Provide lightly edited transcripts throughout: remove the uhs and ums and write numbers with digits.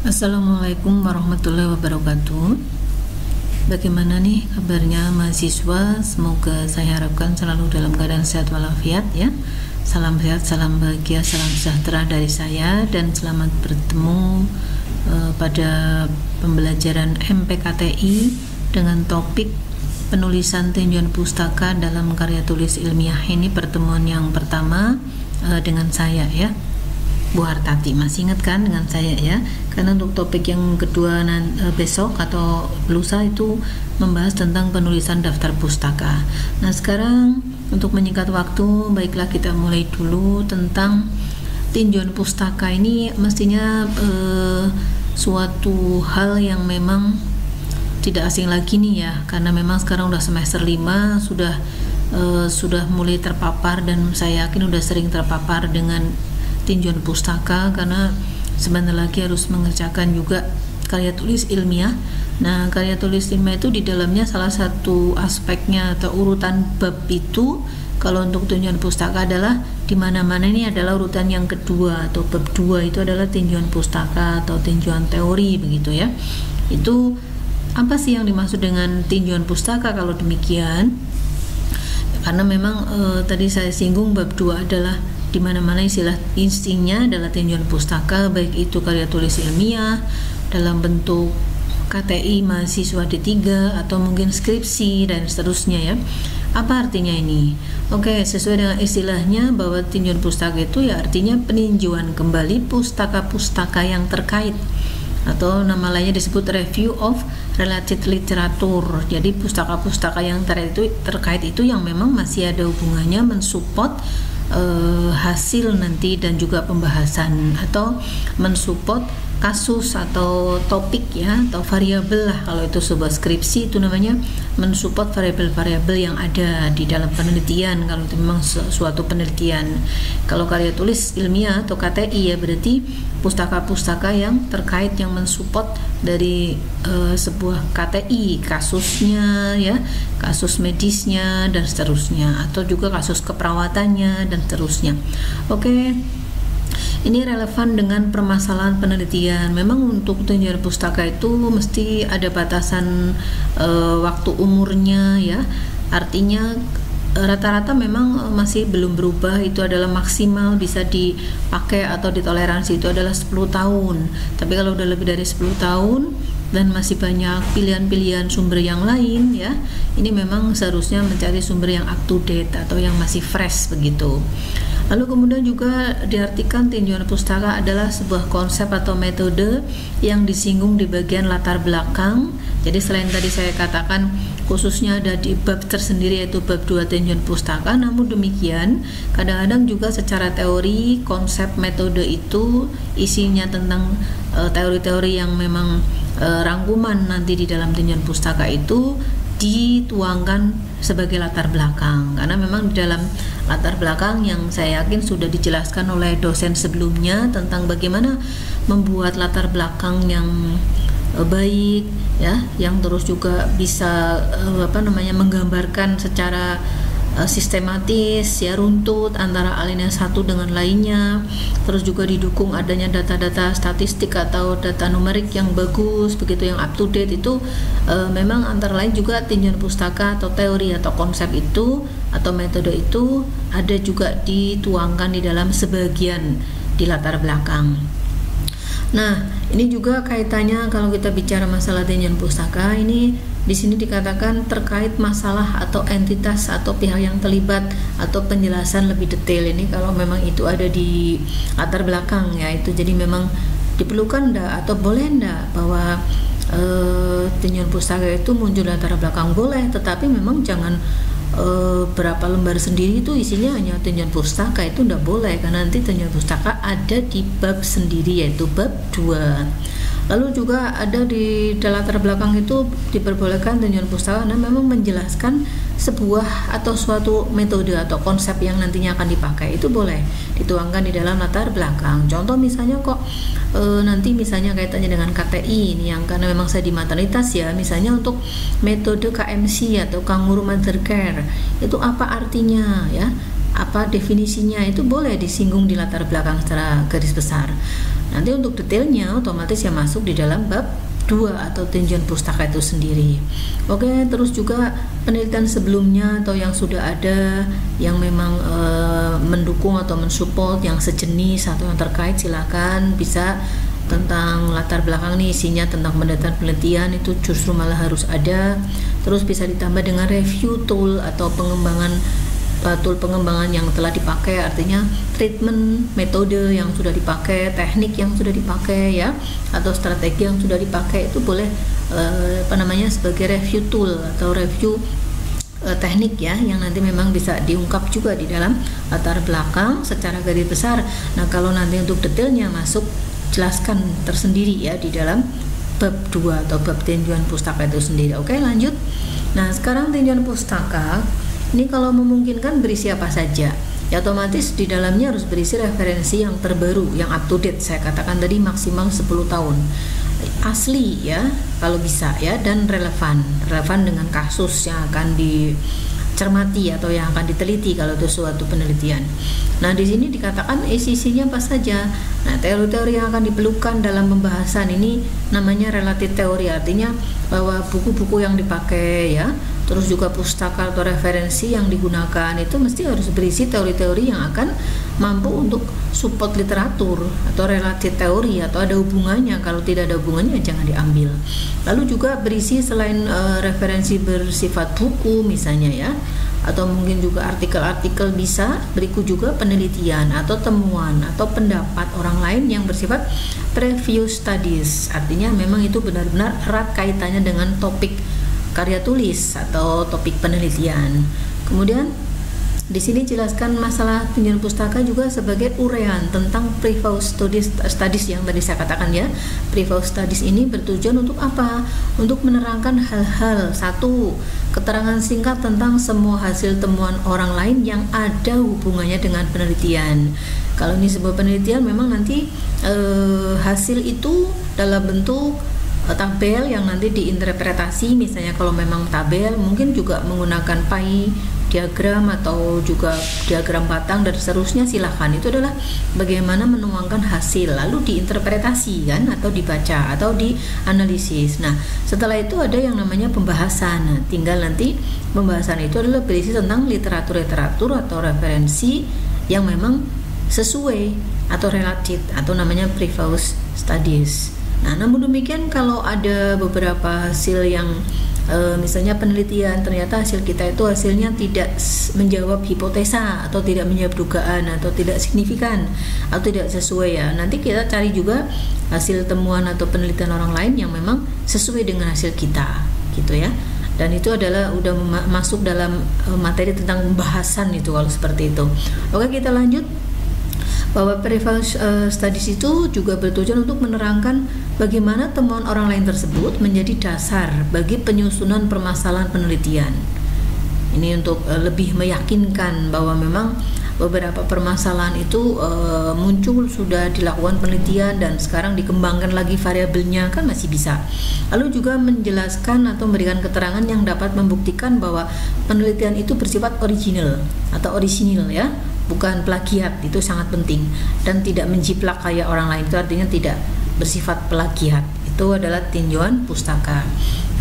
Assalamualaikum warahmatullahi wabarakatuh. Bagaimana nih kabarnya mahasiswa? Semoga saya harapkan selalu dalam keadaan sehat walafiat ya. Salam sehat, salam bahagia, salam sejahtera dari saya, dan selamat bertemu pada pembelajaran MPKTI dengan topik penulisan tinjauan pustaka dalam karya tulis ilmiah. Ini pertemuan yang pertama dengan saya ya, Bu Hartati. Masih ingat kan dengan saya ya? Karena untuk topik yang kedua besok atau lusa itu membahas tentang penulisan daftar pustaka. Nah, sekarang untuk menyingkat waktu, baiklah kita mulai dulu tentang tinjauan pustaka. Ini mestinya suatu hal yang memang tidak asing lagi nih ya, karena memang sekarang udah semester 5, sudah mulai terpapar, dan saya yakin udah sering terpapar dengan tinjauan pustaka, karena sebentar lagi harus mengerjakan juga karya tulis ilmiah. Nah, karya tulis ilmiah itu di dalamnya salah satu aspeknya atau urutan bab itu, kalau untuk tinjauan pustaka adalah di mana-mana ini adalah urutan yang kedua atau bab 2 itu adalah tinjauan pustaka atau tinjauan teori begitu ya. Itu apa sih yang dimaksud dengan tinjauan pustaka kalau demikian? Karena memang tadi saya singgung bab 2 adalah di mana-mana isinya adalah tinjauan pustaka, baik itu karya tulis ilmiah dalam bentuk KTI mahasiswa D3 atau mungkin skripsi dan seterusnya ya. Apa artinya ini? Oke, sesuai dengan istilahnya bahwa tinjauan pustaka itu ya artinya peninjauan kembali pustaka-pustaka yang terkait, atau nama lainnya disebut review of related literature. Jadi pustaka-pustaka yang terkait itu yang memang masih ada hubungannya mensupport hasil nanti dan juga pembahasan, atau mensupport kasus atau topik ya, atau variabel lah. Kalau itu sebuah skripsi itu namanya mensupport variabel-variabel yang ada di dalam penelitian, kalau itu memang suatu penelitian. Kalau karya tulis ilmiah atau KTI ya berarti pustaka-pustaka yang terkait, yang mensupport dari sebuah KTI, kasusnya ya, kasus medisnya dan seterusnya, atau juga kasus keperawatannya dan seterusnya. Oke, ini relevan dengan permasalahan penelitian. Memang untuk tinjauan pustaka itu mesti ada batasan waktu umurnya ya. Artinya rata-rata memang masih belum berubah, itu adalah maksimal bisa dipakai atau ditoleransi itu adalah 10 tahun. Tapi kalau udah lebih dari 10 tahun dan masih banyak pilihan-pilihan sumber yang lain ya, ini memang seharusnya mencari sumber yang up to date atau yang masih fresh begitu. Lalu kemudian juga diartikan tinjauan pustaka adalah sebuah konsep atau metode yang disinggung di bagian latar belakang. Jadi selain tadi saya katakan khususnya ada di bab tersendiri yaitu bab 2 tinjauan pustaka, namun demikian kadang-kadang juga secara teori konsep metode itu isinya tentang teori-teori yang memang rangkuman nanti di dalam tinjauan pustaka itu dituangkan sebagai latar belakang, karena memang di dalam latar belakang yang saya yakin sudah dijelaskan oleh dosen sebelumnya tentang bagaimana membuat latar belakang yang baik ya, yang terus juga bisa menggambarkan secara sistematis ya, runtut antara alinea satu dengan lainnya, terus juga didukung adanya data-data statistik atau data numerik yang bagus begitu, yang up to date. Itu memang antara lain juga tinjauan pustaka atau teori atau konsep itu atau metode itu ada juga dituangkan di dalam sebagian di latar belakang. Nah, ini juga kaitannya kalau kita bicara masalah tinjauan pustaka, ini di sini dikatakan terkait masalah atau entitas atau pihak yang terlibat atau penjelasan lebih detail. Ini kalau memang itu ada di latar belakang ya, itu jadi memang diperlukan atau boleh enggak bahwa tinjauan pustaka itu muncul latar belakang, boleh, tetapi memang jangan berapa lembar sendiri itu isinya hanya tinjauan pustaka, itu enggak boleh, karena nanti tinjauan pustaka ada di bab sendiri yaitu bab 2. Lalu juga ada di latar belakang itu diperbolehkan tinjauan pustaka karena memang menjelaskan sebuah atau suatu metode atau konsep yang nantinya akan dipakai, itu boleh dituangkan di dalam latar belakang. Contoh misalnya kok nanti misalnya kaitannya dengan KTI ini, yang karena memang saya di maternitas ya, misalnya untuk metode KMC atau Kangguru Mother Care itu apa artinya ya, apa definisinya, itu boleh disinggung di latar belakang secara garis besar. Nanti untuk detailnya otomatis yang masuk di dalam bab 2 atau tinjauan pustaka itu sendiri. Oke, terus juga penelitian sebelumnya atau yang sudah ada yang memang mendukung atau mensupport yang sejenis atau yang terkait, silakan bisa. Tentang latar belakang nih, isinya tentang penelitian itu justru malah harus ada. Terus bisa ditambah dengan review tool atau tool pengembangan yang telah dipakai, artinya treatment, metode yang sudah dipakai, teknik yang sudah dipakai ya, atau strategi yang sudah dipakai, itu boleh sebagai review tool atau review teknik ya, yang nanti memang bisa diungkap juga di dalam latar belakang secara garis besar. Nah, kalau nanti untuk detailnya masuk, jelaskan tersendiri ya di dalam bab 2 atau bab tinjauan pustaka itu sendiri. Oke, lanjut. Nah, sekarang tinjauan pustaka ini kalau memungkinkan berisi apa saja ya, otomatis di dalamnya harus berisi referensi yang terbaru, yang up to date. Saya katakan tadi maksimal 10 tahun asli ya kalau bisa ya, dan relevan dengan kasus yang akan dicermati atau yang akan diteliti kalau itu suatu penelitian. Nah, di sini dikatakan isinya apa saja. Nah, teori-teori yang akan diperlukan dalam pembahasan ini namanya relatif teori, artinya bahwa buku-buku yang dipakai ya, terus juga pustaka atau referensi yang digunakan itu mesti harus berisi teori-teori yang akan mampu untuk support literatur atau relatif teori atau ada hubungannya. Kalau tidak ada hubungannya jangan diambil. Lalu juga berisi selain referensi bersifat buku misalnya ya, atau mungkin juga artikel-artikel, bisa berikut juga penelitian atau temuan atau pendapat orang lain yang bersifat previous studies, artinya memang itu benar-benar erat kaitannya dengan topik karya tulis atau topik penelitian. Kemudian di sini jelaskan masalah tinjauan pustaka juga sebagai uraian tentang previous studies yang tadi saya katakan ya. Previous studies ini bertujuan untuk apa? Untuk menerangkan hal-hal, satu, keterangan singkat tentang semua hasil temuan orang lain yang ada hubungannya dengan penelitian. Kalau ini sebuah penelitian memang nanti hasil itu dalam bentuk tabel yang nanti diinterpretasi, misalnya kalau memang tabel mungkin juga menggunakan pie diagram atau juga diagram batang dan seterusnya, silahkan. Itu adalah bagaimana menuangkan hasil lalu diinterpretasi kan, atau dibaca atau dianalisis. Nah, setelah itu ada yang namanya pembahasan. Nah, tinggal nanti pembahasan itu adalah berisi tentang literatur atau referensi yang memang sesuai atau relatif atau namanya previous studies. Nah, namun demikian kalau ada beberapa hasil yang misalnya penelitian ternyata hasil kita itu hasilnya tidak menjawab hipotesa atau tidak menjawab dugaan atau tidak signifikan atau tidak sesuai ya, nanti kita cari juga hasil temuan atau penelitian orang lain yang memang sesuai dengan hasil kita gitu ya. Dan itu adalah udah masuk dalam materi tentang pembahasan itu kalau seperti itu. Oke, kita lanjut. Bahwa previous studies itu juga bertujuan untuk menerangkan bagaimana temuan orang lain tersebut menjadi dasar bagi penyusunan permasalahan penelitian. Ini untuk lebih meyakinkan bahwa memang beberapa permasalahan itu muncul, sudah dilakukan penelitian dan sekarang dikembangkan lagi variabelnya kan masih bisa. Lalu juga menjelaskan atau memberikan keterangan yang dapat membuktikan bahwa penelitian itu bersifat original atau orisinil ya, bukan plagiat. Itu sangat penting, dan tidak menjiplak kayak orang lain, itu artinya tidak bersifat plagiat. Itu adalah tinjauan pustaka.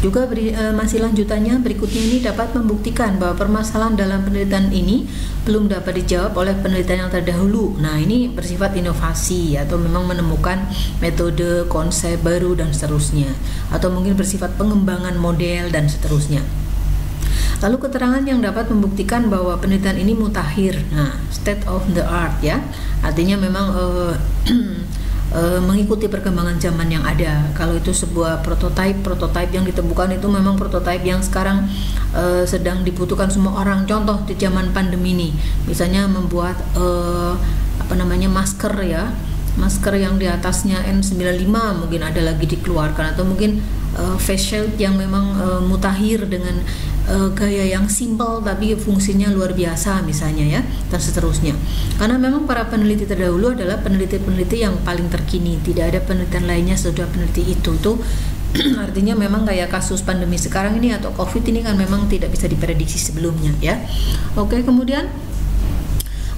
Juga masih lanjutannya berikutnya ini dapat membuktikan bahwa permasalahan dalam penelitian ini belum dapat dijawab oleh penelitian yang terdahulu. Nah, ini bersifat inovasi atau memang menemukan metode, konsep baru dan seterusnya, atau mungkin bersifat pengembangan model dan seterusnya. Lalu keterangan yang dapat membuktikan bahwa penelitian ini mutakhir, nah state of the art ya, artinya memang mengikuti perkembangan zaman yang ada. Kalau itu sebuah prototipe yang ditemukan itu memang prototipe yang sekarang sedang dibutuhkan semua orang. Contoh di zaman pandemi ini, misalnya membuat masker ya, masker yang di atasnya N95 mungkin ada lagi dikeluarkan, atau mungkin face shield yang memang mutakhir dengan gaya yang simpel tapi fungsinya luar biasa misalnya ya, dan seterusnya. Karena memang para peneliti terdahulu adalah peneliti-peneliti yang paling terkini, tidak ada penelitian lainnya sudah peneliti itu tuh. Artinya memang kayak kasus pandemi sekarang ini atau COVID ini kan memang tidak bisa diprediksi sebelumnya ya. Oke, kemudian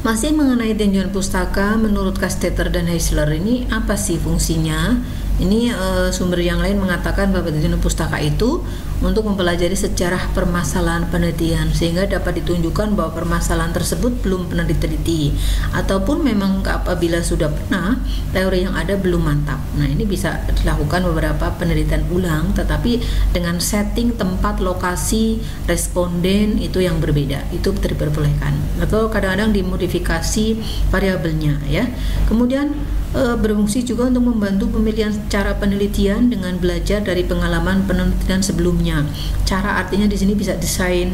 Masih mengenai tinjauan pustaka, menurut Castetter dan Heisler ini apa sih fungsinya? Ini sumber yang lain mengatakan bahwa tinjauan pustaka itu untuk mempelajari sejarah permasalahan penelitian sehingga dapat ditunjukkan bahwa permasalahan tersebut belum pernah diteliti ataupun memang apabila sudah pernah, teori yang ada belum mantap. Nah, ini bisa dilakukan beberapa penelitian ulang tetapi dengan setting tempat, lokasi, responden itu yang berbeda. Itu diperbolehkan. Atau kadang-kadang dimodifikasi variabelnya ya. Kemudian berfungsi juga untuk membantu pemilihan cara penelitian dengan belajar dari pengalaman penelitian sebelumnya. Cara artinya di sini bisa desain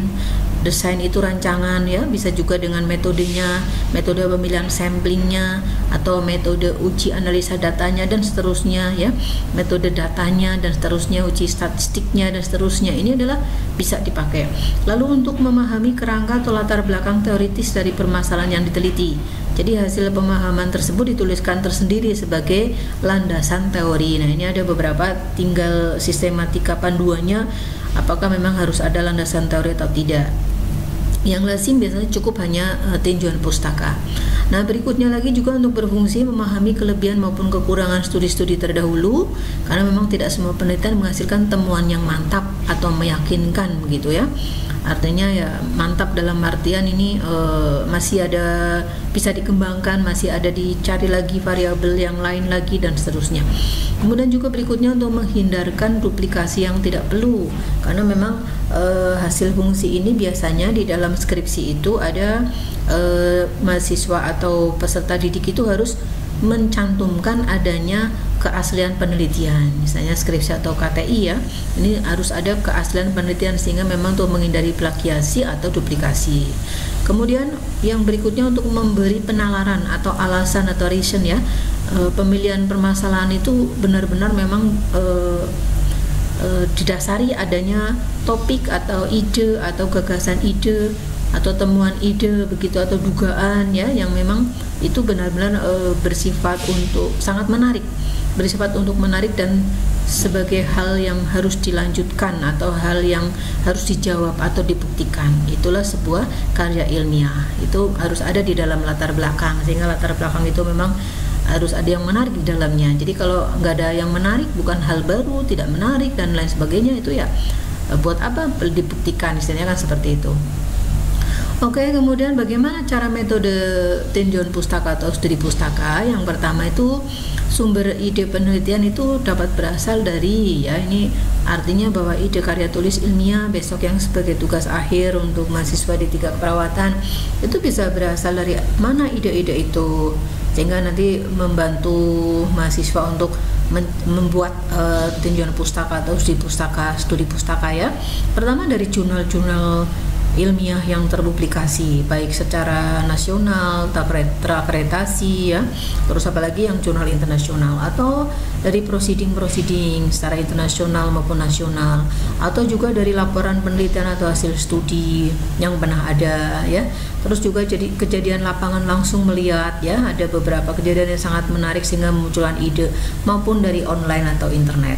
itu rancangan ya, bisa juga dengan metodenya, metode pemilihan samplingnya atau metode uji analisa datanya dan seterusnya ya, metode datanya dan seterusnya, uji statistiknya dan seterusnya. Ini adalah bisa dipakai. Lalu untuk memahami kerangka atau latar belakang teoritis dari permasalahan yang diteliti. Jadi hasil pemahaman tersebut dituliskan tersendiri sebagai landasan teori. Nah, ini ada beberapa, tinggal sistematika panduannya apakah memang harus ada landasan teori atau tidak. Yang lazim biasanya cukup hanya tinjauan pustaka. Nah, berikutnya lagi juga untuk berfungsi memahami kelebihan maupun kekurangan studi-studi terdahulu, karena memang tidak semua penelitian menghasilkan temuan yang mantap atau meyakinkan begitu ya. Artinya ya mantap dalam artian ini masih ada, bisa dikembangkan, masih ada dicari lagi variabel yang lain lagi dan seterusnya. Kemudian juga berikutnya untuk menghindarkan duplikasi yang tidak perlu, karena memang hasil fungsi ini biasanya di dalam skripsi itu ada mahasiswa atau peserta didik itu harus mencantumkan adanya keaslian penelitian, misalnya skripsi atau KTI ya, ini harus ada keaslian penelitian sehingga memang untuk menghindari plagiasi atau duplikasi. Kemudian yang berikutnya untuk memberi penalaran atau alasan atau reason ya, pemilihan permasalahan itu benar-benar memang didasari adanya topik atau ide atau gagasan ide atau temuan ide begitu atau dugaan ya, yang memang itu benar-benar bersifat untuk sangat menarik, bersifat untuk menarik dan sebagai hal yang harus dilanjutkan atau hal yang harus dijawab atau dibuktikan. Itulah sebuah karya ilmiah, itu harus ada di dalam latar belakang, sehingga latar belakang itu memang harus ada yang menarik di dalamnya. Jadi kalau nggak ada yang menarik, bukan hal baru, tidak menarik dan lain sebagainya, itu ya buat apa dibuktikan, istilahnya kan seperti itu. Oke, kemudian bagaimana cara metode tinjauan pustaka atau studi pustaka? Yang pertama itu sumber ide penelitian itu dapat berasal dari ya, ini artinya bahwa ide karya tulis ilmiah besok yang sebagai tugas akhir untuk mahasiswa di tingkat keperawatan itu bisa berasal dari mana ide-ide itu, sehingga nanti membantu mahasiswa untuk membuat tinjauan pustaka atau studi pustaka ya. Pertama dari jurnal-jurnal ilmiah yang terpublikasi baik secara nasional, terakreditasi ya, terus apalagi yang jurnal internasional, atau dari proceeding secara internasional maupun nasional, atau juga dari laporan penelitian atau hasil studi yang pernah ada ya. Terus juga jadi kejadian lapangan langsung melihat ya, ada beberapa kejadian yang sangat menarik sehingga munculan ide, maupun dari online atau internet.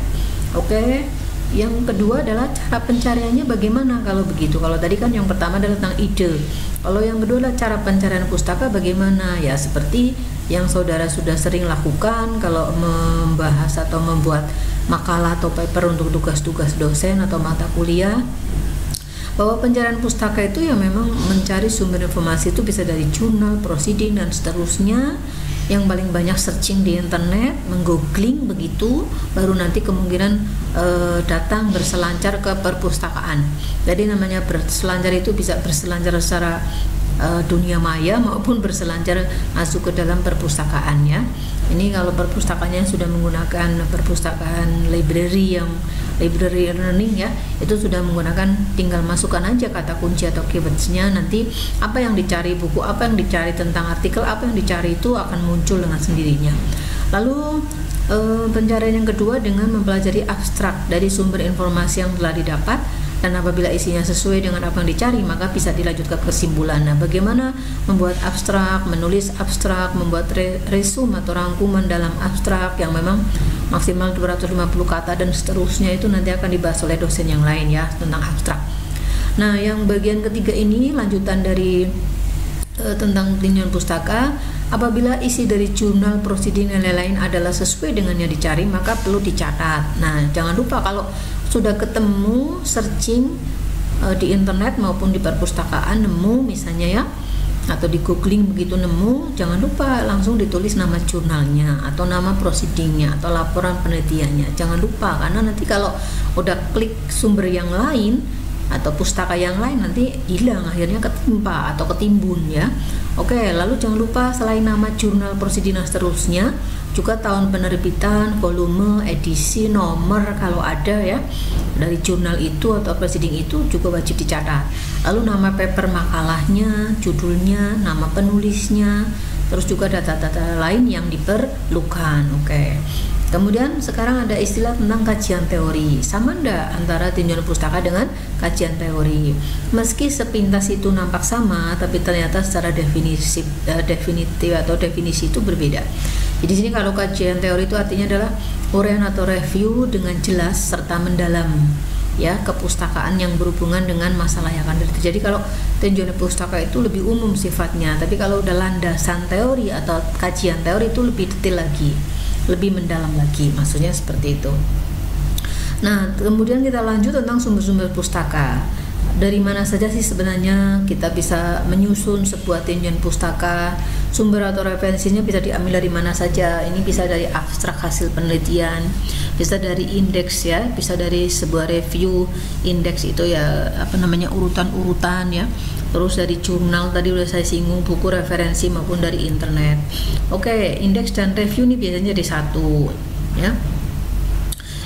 Oke. Yang kedua adalah cara pencariannya bagaimana kalau begitu. Kalau tadi kan yang pertama adalah tentang ide. Kalau yang kedua adalah cara pencarian pustaka bagaimana, ya seperti yang saudara sudah sering lakukan kalau membahas atau membuat makalah atau paper untuk tugas-tugas dosen atau mata kuliah, bahwa pencarian pustaka itu ya memang mencari sumber informasi itu bisa dari jurnal, proceeding dan seterusnya. Yang paling banyak searching di internet, menggoogling begitu, baru nanti kemungkinan datang berselancar ke perpustakaan. Jadi namanya berselancar itu bisa berselancar secara dunia maya maupun berselancar masuk ke dalam perpustakaan ya. Ini kalau perpustakaannya sudah menggunakan perpustakaan library learning ya, itu sudah menggunakan, tinggal masukkan aja kata kunci atau keywordsnya, nanti apa yang dicari, buku apa yang dicari, tentang artikel apa yang dicari itu akan muncul dengan sendirinya. Lalu pencarian yang kedua dengan mempelajari abstrak dari sumber informasi yang telah didapat, dan apabila isinya sesuai dengan apa yang dicari maka bisa dilanjut ke kesimpulan. Nah, bagaimana membuat abstrak, menulis abstrak, membuat resume atau rangkuman dalam abstrak yang memang maksimal 250 kata dan seterusnya, itu nanti akan dibahas oleh dosen yang lain ya tentang abstrak. Nah, yang bagian ketiga ini lanjutan dari tentang tinjauan pustaka. Apabila isi dari jurnal, prosiding dan lain-lain adalah sesuai dengan yang dicari, maka perlu dicatat. Nah, jangan lupa kalau sudah ketemu searching di internet maupun di perpustakaan nemu misalnya ya, atau di googling begitu nemu, jangan lupa langsung ditulis nama jurnalnya atau nama proceedingnya atau laporan penelitiannya. Jangan lupa, karena nanti kalau udah klik sumber yang lain atau pustaka yang lain nanti hilang, akhirnya ketimpa atau ketimbun ya. Oke, lalu jangan lupa selain nama jurnal, proceeding dan seterusnya, juga tahun penerbitan, volume, edisi, nomor kalau ada ya dari jurnal itu atau proceeding itu juga wajib dicatat. Lalu nama paper makalahnya, judulnya, nama penulisnya, terus juga data-data lain yang diperlukan. Oke. Kemudian sekarang ada istilah tentang kajian teori. Sama enggak antara tinjauan pustaka dengan kajian teori? Meski sepintas itu nampak sama, tapi ternyata secara definitif atau definisi itu berbeda. Jadi di sini kalau kajian teori itu artinya adalah uraian atau review dengan jelas serta mendalam ya kepustakaan yang berhubungan dengan masalah yang akan diteliti. Jadi kalau tinjauan pustaka itu lebih umum sifatnya, tapi kalau udah landasan teori atau kajian teori itu lebih detail lagi, lebih mendalam lagi, maksudnya seperti itu. Nah, kemudian kita lanjut tentang sumber-sumber pustaka. Dari mana saja sih sebenarnya kita bisa menyusun sebuah tinjauan pustaka? Sumber atau referensinya bisa diambil dari mana saja. Ini bisa dari abstrak hasil penelitian, bisa dari indeks ya, bisa dari sebuah review. Indeks itu ya urutan-urutan ya. Terus dari jurnal tadi udah saya singgung, buku referensi maupun dari internet. Oke, indeks dan review ini biasanya jadi satu ya.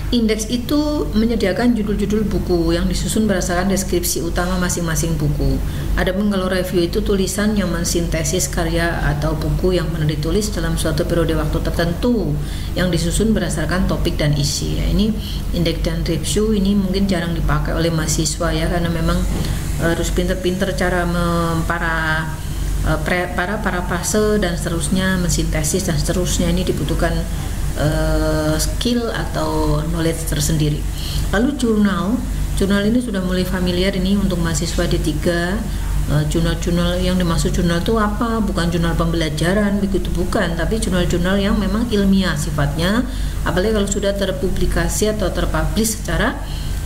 Indeks itu menyediakan judul-judul buku yang disusun berdasarkan deskripsi utama masing-masing buku. Adapun kalau review itu tulisan yang mensintesis karya atau buku yang pernah ditulis dalam suatu periode waktu tertentu yang disusun berdasarkan topik dan isi. Ya, ini indeks dan review ini mungkin jarang dipakai oleh mahasiswa ya, karena memang harus pinter-pinter cara parafrase dan seterusnya, mensintesis dan seterusnya. Ini dibutuhkan skill atau knowledge tersendiri. Lalu jurnal ini sudah mulai familiar ini untuk mahasiswa D3. Jurnal-jurnal yang dimaksud jurnal itu apa? Bukan jurnal pembelajaran begitu, bukan, tapi jurnal-jurnal yang memang ilmiah sifatnya, apalagi kalau sudah terpublikasi atau terpublish secara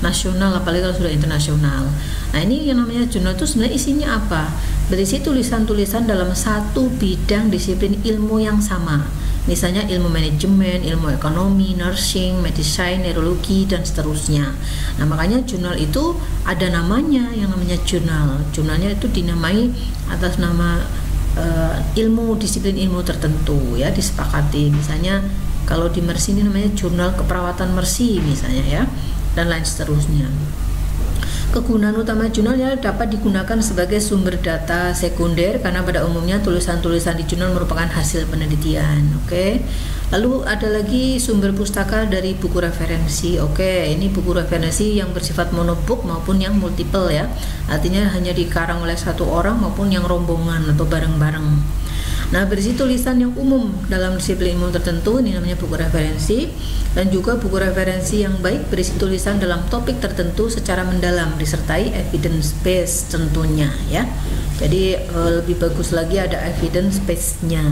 nasional, apalagi kalau sudah internasional. Nah, ini yang namanya jurnal itu sebenarnya isinya apa? Berisi tulisan-tulisan dalam satu bidang disiplin ilmu yang sama. Misalnya ilmu manajemen, ilmu ekonomi, nursing, medicine, neurologi, dan seterusnya. Nah, makanya jurnal itu ada namanya yang namanya jurnal. Jurnalnya itu dinamai atas nama ilmu, disiplin ilmu tertentu ya, disepakati. Misalnya kalau di Mersi ini namanya jurnal keperawatan Mersi misalnya ya, dan lain seterusnya. Kegunaan utama jurnal ya dapat digunakan sebagai sumber data sekunder, karena pada umumnya tulisan-tulisan di jurnal merupakan hasil penelitian. Oke. Lalu ada lagi sumber pustaka dari buku referensi. Oke, ini buku referensi yang bersifat monobook maupun yang multiple ya. Artinya hanya dikarang oleh satu orang maupun yang rombongan atau bareng-bareng. Nah, berisi tulisan yang umum dalam disiplin ilmu tertentu, ini namanya buku referensi. Dan juga buku referensi yang baik berisi tulisan dalam topik tertentu secara mendalam, disertai evidence base tentunya ya. Jadi lebih bagus lagi ada evidence base-nya.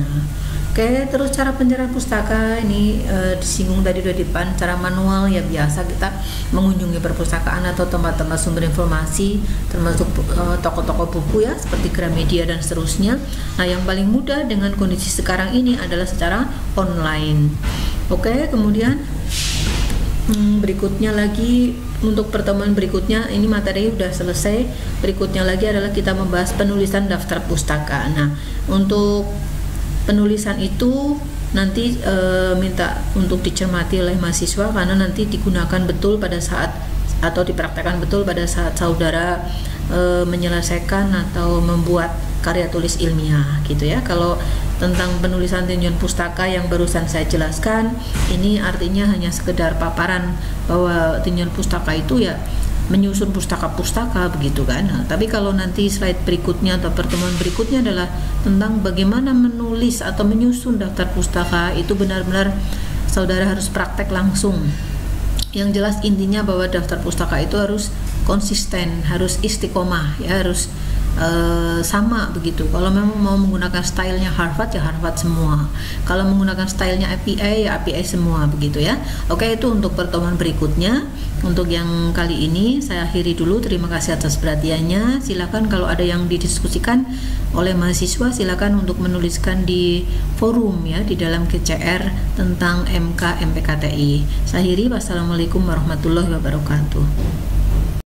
Oke, terus cara pencarian pustaka ini disinggung tadi udah di depan. Cara manual ya biasa kita mengunjungi perpustakaan atau tempat-tempat sumber informasi, termasuk toko-toko buku ya seperti Gramedia dan seterusnya. Nah, yang paling mudah dengan kondisi sekarang ini adalah secara online. Oke, kemudian berikutnya lagi untuk pertemuan berikutnya, ini materi udah selesai. Berikutnya lagi adalah kita membahas penulisan daftar pustaka. Nah, untuk penulisan itu nanti minta untuk dicermati oleh mahasiswa, karena nanti digunakan betul pada saat atau dipraktekkan betul pada saat saudara menyelesaikan atau membuat karya tulis ilmiah gitu ya. Kalau tentang penulisan tinjauan pustaka yang barusan saya jelaskan, ini artinya hanya sekedar paparan bahwa tinjauan pustaka itu ya menyusun pustaka-pustaka begitu kan. Nah, tapi kalau nanti slide berikutnya atau pertemuan berikutnya adalah tentang bagaimana menulis atau menyusun daftar pustaka, itu benar-benar saudara harus praktek langsung. Yang jelas intinya bahwa daftar pustaka itu harus konsisten, harus istiqomah ya, harus sama begitu. Kalau memang mau menggunakan stylenya Harvard ya Harvard semua. Kalau menggunakan stylenya APA ya APA semua begitu ya. Oke, itu untuk pertemuan berikutnya. Untuk yang kali ini saya akhiri dulu. Terima kasih atas perhatiannya. Silakan kalau ada yang didiskusikan oleh mahasiswa, silakan untuk menuliskan di forum ya di dalam GCR tentang MK MPKTI. Saya akhiri. Wassalamualaikum warahmatullahi wabarakatuh.